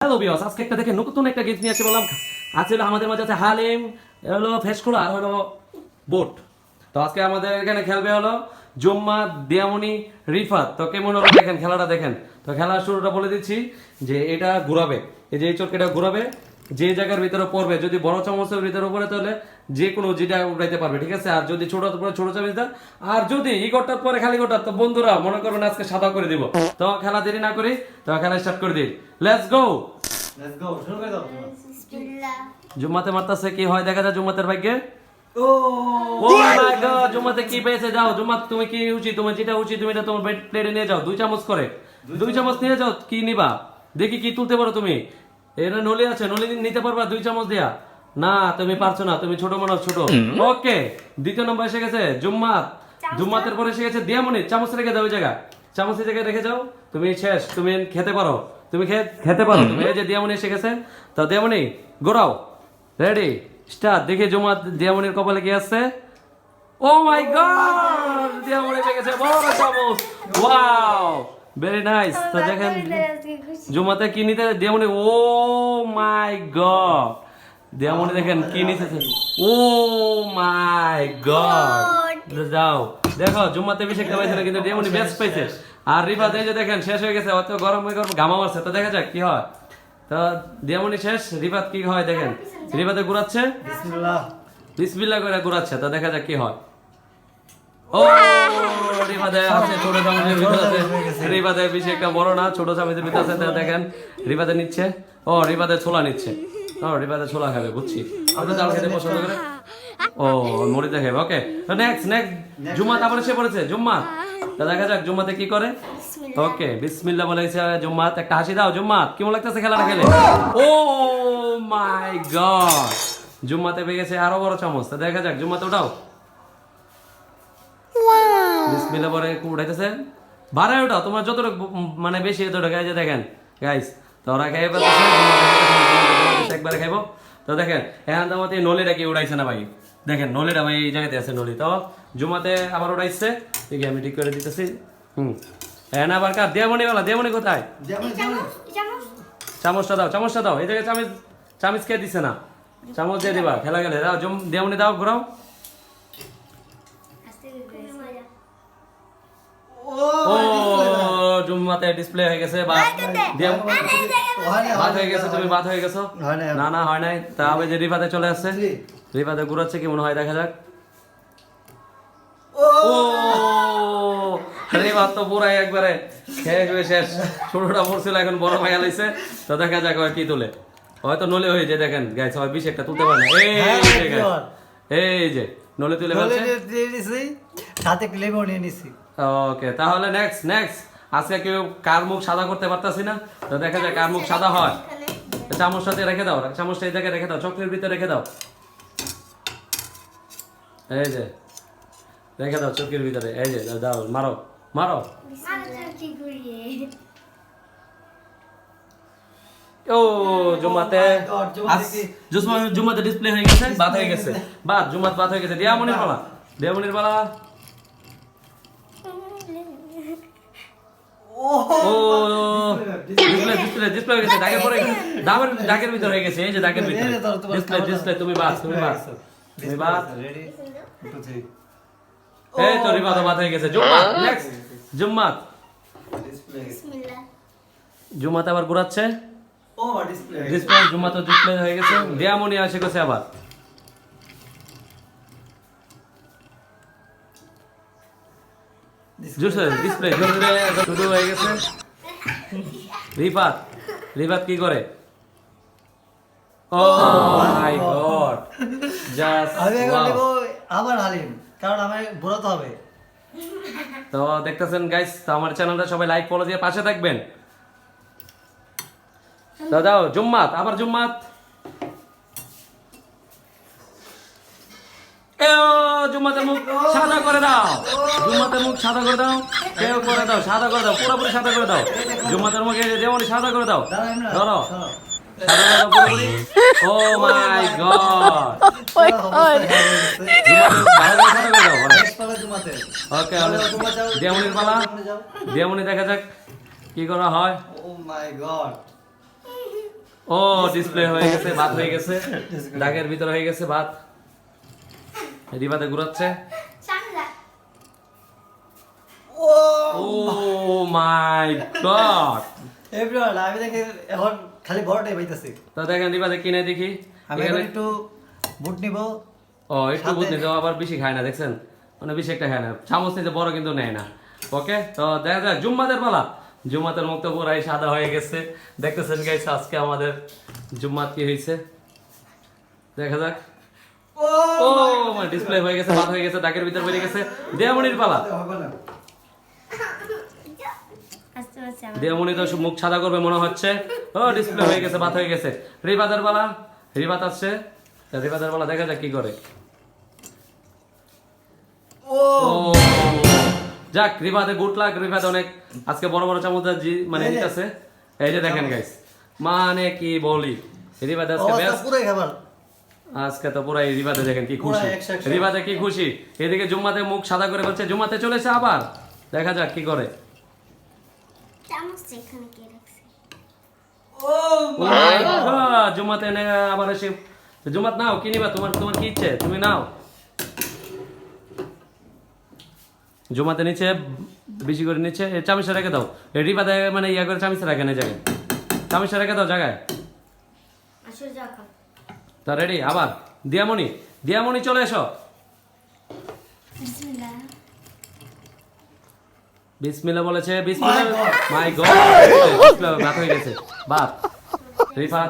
Hello viewers, আজকে একটা দেখে নতুন একটা গেম নিয়ে আসি বললাম। আজকে হলো আমাদের মাঝে আছে হালিম, হলো ফেসকুলা আর হলো বোট। তো আজকে আমাদের এখানে খেলবে হলো জুম্মা, দিয়ামনি, রিফাত। তো কেমন হলো দেখেন, খেলাটা দেখেন। তো খেলার শুরুটা বলে দিচ্ছি যে এটা ঘুরাবে, এই যে এই চটকেটা ঘুরাবে, যে জায়গার ভিতরে পড়বে, যদি বড় চামচের ভিতরে পড়ে তাহলে যে কোনো যেটা উঠাইতে পারবে, ঠিক আছে। আর যদি ছোট পরে ছোট চামচটা, আর যদি ই গটার পরে খালি গটার, তো বন্ধুরা মনে করবেন আজকে সাদা করে দিব। তো খেলা দেরি না করি, তো খেলা স্টার্ট করে দিই। Let's go. শুরু করে দাও। জুম্মাতে মারতাছে, কি হয় দেখা যায় জুম্মাতের ভাগ্যে। ও ও মাই গড, জুম্মাতে কি পেয়েছে? যাও জুম্মাত, তুমি কি উচিত, তুমি যেটা উচিত তুমি এটা তোমার প্লেটে নিয়ে যাও। 2 চামচ করে, 2 চামচ নিয়ে যাও। কি নিবা দেখি, কি তুলতে পারো তুমি? এটা নলি আছে, নলি নিতে পারবা 2 চামচ দিয়া? না, তুমি পারছো না, তুমি ছোট মানুষ, ছোট। ওকে, দ্বিতীয় নম্বর এসে গেছে জুম্মাত। জুম্মাতের পরে এসে গেছে দিয়ামনি। চামচ রেখে দাও ওই জায়গা, চামচের জায়গায় রেখে যাও। তুমি শেষ, তুমি খেতে পারো, তুমি খেতে পারো তুমি। এই যে দিয়ামনি এসে গেছে। তো দিয়ামনি ঘোরাও, রেডি স্টার্ট। দেখি জুম্মাত দিয়ামনির কপালে কি আছে। ও মাই গড, দিয়ামনি পেয়ে গেছে বড় চামচ। Wow, very nice. তো দেখেন জুম্মাতে কি নিতে দিয়ামনি। ও মাই গড, দিয়ামনি দেখেন কি নিতেছে। ও মাই গড, যাও দেখো জুম্মাতে বেশি একটা পাইছে না, কিন্তু দিয়ামনি বেস্ট পাইছে। আর রিফাত এই যে দেখেন শেষ হয়ে গেছে, অত গরম ঘামা মারছে। তো দেখা যাক কি হয়। তো দিয়ামনি শেষ, রিফাত কি হয় দেখেন। রিফাতে ঘুরাচ্ছে, বিসমিল্লাহ। বিসমিল্লাহ করে ঘুরাচ্ছে। তো দেখা যাক কি হয়। ও রিফাতে আছে ছোট চামচের ভিতর আছে। রিফাতে বেশি একটা বড় না, ছোট চামচের ভিতর আছে। তো দেখেন রিফাতে নিচ্ছে। ও রিফাতে ছোলা নিচ্ছে। ও রিফাতে ছোলা খাবে, বুঝছি। আপনি ডাল খেতে পছন্দ করে। ও মরিচ খাবে। ওকে, তো নেক্সট জুম্মাত আবার এসে পড়েছে। জুম্মাত, তো দেখা যাক জুম্মাতে কি করে। ওকে, বিসমিল্লাহ বলেছে জুম্মাত। একটা হাসি দাও জুম্মাত, কেমন লাগতেছে খেলাটা খেলে? ও মাই গড, জুম্মাতে পেয়ে গেছে আরো বড় চামচ। তো দেখা যাক জুম্মাতে উঠাও। বিসমিল্লাহ বলে উঠাইতেছে। বাড়ায় ওঠাও, তোমার যতটুকু মানে বেশি এতটুকু। এই যে দেখেন গাইস, তো ওরা খাইয়ে ফেলতেছে, একবারে খাইবো। তো দেখেন এখন তো আমাদের নলিটা কি উড়াইছে না ভাই, দেখেন নলিটা ভাই এই জায়গাতে আছে নলি। তো জুমাতে আবার উড়াইছে, দেখি আমি ঠিক করে দিতেছি। এখন আবার কার দিয়ামনি বলা, দিয়ামনি কোথায়? চামচটা দাও, চামচটা দাও। এই জায়গায় চামচ কে দিছে না, চামচ দিয়ে দিবা খেলা গেলে। দাও দিয়ামনি দাও, ঘুরাও। ও জুম্মাতে ডিসপ্লে হয়ে গেছে। বাদ হয়ে গেছে, তুমি বাদ হয়ে গেছো। না না হয় নাই। তা আমি যে রিফাতে চলে আসছে, রিফাতে ঘুরাচ্ছে, কেমন হয় দেখা যাক। ও রিফাত তো পুরাই একবারে খেয়ে খেয়ে শেষ। ছোটটা পড়ছিল, এখন বড় ভাইয়া লাইছে। তো দেখা যাক হয় কি তুলে। হয়তো নলে হয়ে যায়, দেখেন গাইস হয় বেশি একটা তুলতে পারে না। এই যে নলে তুলে ফেলছে, সাথে লেবু নিয়ে নিছি। ওকে, তাহলে নেক্সট আজকে কেউ কার মুখ সাদা করতে পারতাছি না। তো দেখা যায় কার মুখ সাদা হয়। চামচটাতে রেখে দাও, চামচটা এই জায়গায় রেখে দাও, চকলের ভিতরে রেখে দাও। এই যে রেখে দাও চকের ভিতরে। এই যে দাও, মারো মারো। ও জুম্মাতে জুম্মাতে ডিসপ্লে হয়ে গেছে, বাদ হয়ে গেছে। জুম্মাত বাদ হয়ে গেছে। দিয়ামনির পালা, দিয়ামনির পালা। ও ডিসপ্লে হয়ে গেছে, দাগের পরে দাগের ভিতরে হয়ে গেছে। এই যে দাগের ভিতরে ডিসপ্লে। তুমি বাদ। রেডি 2 3। এই তো রিফাত বাদ হয়ে গেছে। জুম্মাত নেক্সট, জুম্মাত। বিসমিল্লাহ। জুম্মাত আবার ঘুরাচ্ছে। ও ডিসপ্লে। জুম্মাত ডিসপ্লে হয়ে গেছে। দিয়ামনি আসে গেছে আবার। ডিসপ্লে শুরু হয়ে গেছে। রিফাত কি করে? ও মাই গড, জাস্ট আবার হালিম, কারণ আমার ঘোরাতে হবে। তো দেখতেছেন গাইস, তো আমার চ্যানেলটা সবাই লাইক ফলো দিয়ে পাশে থাকবেন। তো দাও জুম্মাত, আবার জুম্মাত। জুম্মাতের মুখ সাদা করে দাও, জুম্মাতের মুখ সাদা করে দাও। কেউ করে দাও, সাদা করে দাও, পুরোপুরি সাদা করে দাও। জুম্মাতের মুখে যেমন সাদা করে দাও। ধরো সাদা করে দাও পুরোপুরি। ও মাই গড, ওকে দিয়ামনির পালা। দিয়ামনি দেখা যাক কি করা হয়। ও মাই গড, ও ডিসপ্লে হয়ে গেছে, ভাত হয়ে গেছে, দাগের ভিতরে হয়ে গেছে ভাত। রিবাতে ঘুরাচ্ছে। ও মাই গড, এভরিওয়ান আমি দেখি এখন খালি বড়টাই পাইতেছি। তো দেখেন রিবাতে কিনে দেখি। আমি এখন একটু বুট নিব। ও একটু বুঝ নিতে আবার বেশি খায় না, দেখছেন মানে বেশি একটা খায় না, চামচ নিতে বড় কিন্তু নেয় না। ওকে, তো দেখা যাক জুম্মাদের পালা। জুম্মাতের মুখ তো পুরাই সাদা হয়ে গেছে, দেখতেছেন গাইস আজকে আমাদের জুম্মাত কি হয়েছে দেখা যাক। ও ডিসপ্লে হয়ে গেছে, ভাত হয়ে গেছে, দাগের ভিতর বেরিয়ে গেছে। দেয়ামনির পালা। দেয়ামনি তো মুখ সাদা করবে মনে হচ্ছে। ও ডিসপ্লে হয়ে গেছে, ভাত হয়ে গেছে। রিবাদের পালা। রিবাত আসছে, রিবাদের পালা, দেখা যাক কি করে। ও যাক, রিবাদে গুড লাক। রিবাদ অনেক আজকে বড় বড় চামচ মানে নিতেছে। এই যে দেখেন গাইস, মানে কি বলি, রিবাদ আজকে বেস্ট। পুরোই খাবার আজকে তো পুরাই রিবাদে দেখেন কি খুশি, পুরা 100 রিবাদে কি খুশি। এদিকে জুম্মাতে মুখ সাদা করে বলছে, জুম্মাতে চলেছে আবার, দেখা যাক কি করে। ও ও মাই গড, জুম্মাতে এনে আবার এসে। জুম্মাত নাও, কি নিবা? তোমার তোমার কি ইচ্ছে তুমি নাও। জুম্মাতে নিচে বেশি করে নিচে চামিচটা রেখে দাও। রিবাদে মানে ইয়া করে চামিচটা রাখে না জায়গায়, চামিচটা রেখে দাও জায়গায়। তা রেডি আবার। দিয়ামণি, দিয়ামণি চলে এসো। বিসমিল্লাহ বলেছে, বিসমিল্লাহ। মাই গড, বিসমিল্লাহ, ভাত হয়ে গেছে ভাত। রিফাত,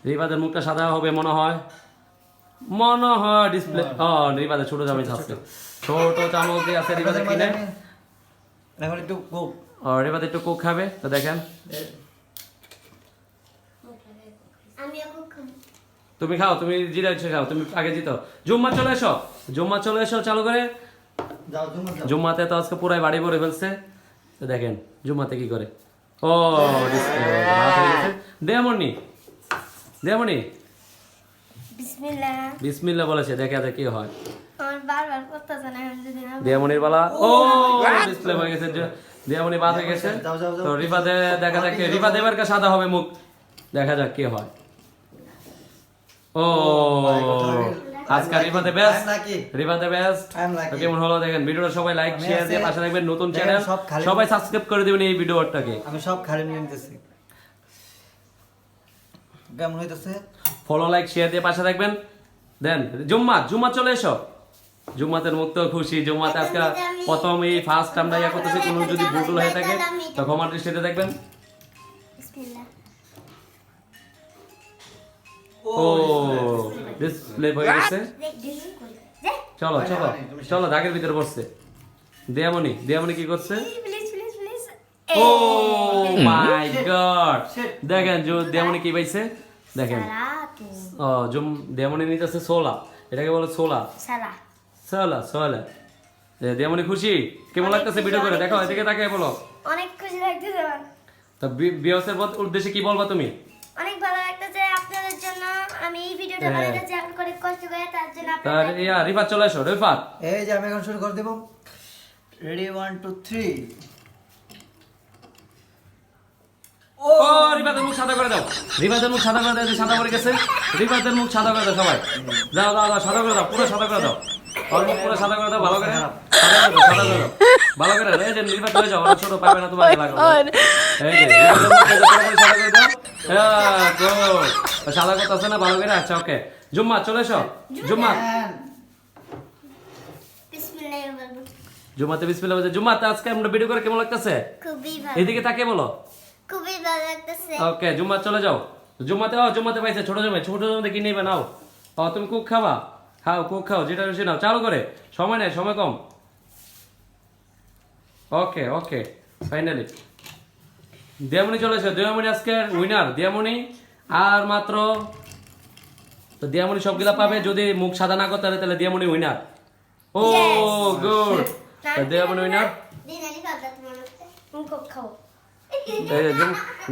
রিফাতের মুখটা সাদা হবে মনে হয়, মনে হয় ডিসপ্লে। ও রিফাতের ছোট চামচ আছে, ছোট চামচ দিয়ে আছে রিফাতের কিনে। এখন একটু কোক। ও রিফাত একটু কোক খাবে, তো দেখেন। তুমি খাও, তুমি জিরা ইচ্ছে খাও, তুমি আগে জিতো। জুম্মা চলে এসো, জুম্মা চলে এসো চালু করে। যাও তুমি যাও। জুম্মাতে তো আজকে পুরাই বাড়ি ভরে ফেলছে, তো দেখেন জুম্মাতে কি করে। ও ডিসপ্লে ভাত হয়ে গেছে। দেয়ামণি, দেয়ামণি বিসমিল্লাহ। বিসমিল্লাহ বলেছে, দেখা যাক কি হয়। আমার বারবার করতেছে না, আমি যদি না দেয়ামণির বালা। ও ডিসপ্লে হয়ে গেছে, দেয়ামণি ভাত হয়ে গেছে। যাও, যাও, যাও। তো রিফাতে দেখা যাক, রিফাত এবার কা সাদা হবে মুখ, দেখা যাক কি হয়। ও আজকে রিফাতে বেস্ট, রিফাতে বেস্ট। তো কেমন হলো দেখেন ভিডিওটা, সবাই লাইক শেয়ার দিয়ে পাশে রাখবেন। নতুন চ্যানেল সবাই সাবস্ক্রাইব করে দিবেন এই ভিডিওটাকে। আমি সব খালি নিয়ে নিতেছি। কেমন হইতেছে? ফলো লাইক শেয়ার দিয়ে পাশে রাখবেন। দেন জুম্মাত, জুম্মাত চলে এসো। জুম্মাতের মুখ তো খুশি, জুম্মাতে আজকে প্রথম এই ফার্স্ট আমরা ইয়া করতেছি। কোনো যদি ভুল হয়ে থাকে তো ক্ষমার দৃষ্টিতে দেখবেন। বিসমিল্লাহ। ও ডিসপ্লে হয়ে গেছে। চলো চলো চলো, দাগের ভিতরে বসছে। দেয়ামণি, দেয়ামণি কি করছে? Please please please. Oh my god, দেখেন দেয়ামণি কি পাইছে দেখেন। ও দেয়ামণি নিতেছে সোলা, এটাকে বলে সোলা। সালা। সোলা সোলা। দেয়ামণি খুশি? কেমন লাগতেছে ভিডিও করে? দেখো এদিকে তাকিয়ে বলো। অনেক খুশি লাগতেছে আমার। তো বিয়সের উদ্দেশ্যে কি বলবা তুমি? অনেক ভালো লাগতেছে আপনাদের জন্য। আমি এই ভিডিওটা বানাইতেছি আপনারা অনেক কষ্ট করে, তার জন্য তার আপনাদের ইয়া রিফাত চলে এসো। রিফাত এই যে আমি এখন শুরু করে দেব। রেডি 1 2 3। ও রিফাতের মুখ সাদা করে দাও, রিফাতের মুখ সাদা করে দাও, যে সাদা করে গেছে। রিফাতের মুখ সাদা করে দাও সবাই, দাও দাও দাও, সাদা করে দাও, পুরো সাদা করে দাও। ওর মুখ পুরো সাদা করে দাও, ভালো করে সাদা করে দাও, সাদা করে দাও, ভালো করে। এই যে রিফাত হয়ে যাও, ওরা ছোট পাবে না তোমাকে লাগবে। এই যে রিফাতের মুখ পুরোপুরি সাদা করে দাও। হ্যাঁ গুড, সাদা করতেছে না ভালো করে। আচ্ছা ওকে, জুম্মা চলে এসো। জুম্মা, বিসমিল্লাহ বলবো। জুম্মাতে বিসমিল্লাহ বলতে। জুম্মাতে আজকে আমরা ভিডিও করে কেমন লাগতেছে? খুবই ভালো, এদিকে তাকিয়ে বলো। খুবই ভালো লাগতেছে। ওকে জুম্মা চলে যাও। জুম্মাতে জুম্মাতে পাইছে ছোট জমে, ছোট জমাতে কি নেবে নাও। তুমি কুক খাবা, খাও কুক খাও, যেটা খুশি নাও, চালু করে। সময় নেই, সময় কম। ওকে ওকে ফাইনালি দিয়ামণি চলে এসো। দিয়ামণি আজকে উইনার, দিয়ামণি। আর মাত্র তো দিয়ামণি সবগুলা পাবে, যদি মুখ সাদা না করতে তাহলে দিয়ামণি উইনার। ও গুড, দিয়ামণি উইনার। দিন আলি বাবা তোমার মুখ খাও।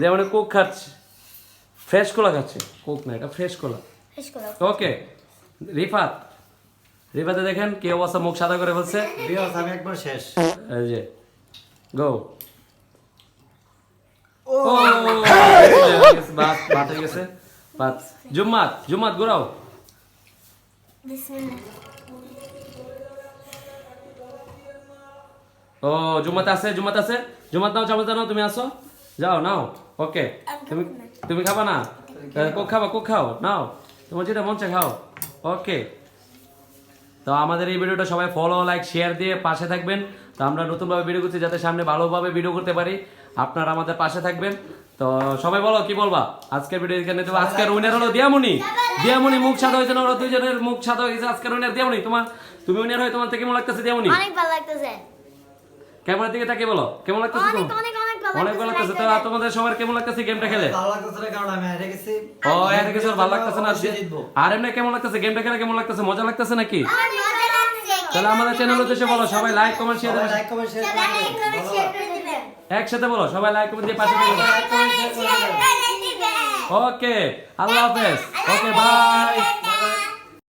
দিয়ামণি কোক খাচ্ছে, ফ্রেশ কোলা খাচ্ছে, কোক না এটা ফ্রেশ কোলা। শেষ করো। ওকে রিফাত, রিফাতে দেখেন কি অবস্থা, মুখ সাদা করে ফেলছে। বিয়স আমি একবার শেষ। এই যে গো। ও বাস বাত হয়ে গেছে বাস। জুম্মাত ঘোরাও। বিসমিল্লাহ। ও জুম্মাত আছে জুম্মাত নাও চামচ নাও, তুমি আসো যাও নাও। ওকে তুমি খাবা না? কোক খাও নাও, তোমার যেটা মন চায় খাও। ওকে, তো আমাদের এই ভিডিওটা সবাই ফলো লাইক শেয়ার দিয়ে পাশে থাকবেন। তো আমরা নতুনভাবে ভিডিও করছি যাতে সামনে ভালোভাবে ভিডিও করতে পারি, আপনারা আমাদের পাশে থাকবেন। তো সবাই বলো কি বলবা আজকের ভিডিও এখানে। তো আজকের উইনার হলো দিয়ামণি মুখ সাদা হয়েছে না, ওরা দুইজনের মুখ সাদা হয়ে গেছে। আজকের উইনার দিয়ামণি, তুমি উইনার হয়ে তোমার থেকে কেমন লাগতেছে দিয়ামণি? অনেক ভালো লাগতেছে। ক্যামেরার দিকে তাকিয়ে বলো কেমন লাগতেছে অনেক তোমার? অনেক অনেক ভালো অনেক ভালো লাগতেছে। তো তোমাদের সবার কেমন লাগতেছে গেমটা খেলে? ভালো লাগতেছে না, কারণ আমি হেরে গেছি। ও হেরে গেছে, ওর ভালো লাগতেছে না। অবশ্যই জিতবো। আর এমনি কেমন লাগতেছে গেমটা খেলে? কেমন লাগতেছে? মজা লাগতেছে নাকি? আমার মজা লাগছে। তাহলে আমাদের চ্যানেল উদ্দেশ্যে বলো, সবাই লাইক কমেন্ট শেয়ার সবাই দেবেন। লাইক কমেন্ট শেয়ার সবাই লাইক করে করবেন। শেয়ার করে দিবেন। একসাথে বলো, সবাই লাইক কমেন্ট দিয়ে পাশে থাকবেন। লাইক করে শেয়ার করে দিবেন। ওকে, আল্লাহ হাফেজ। ওকে, বাই।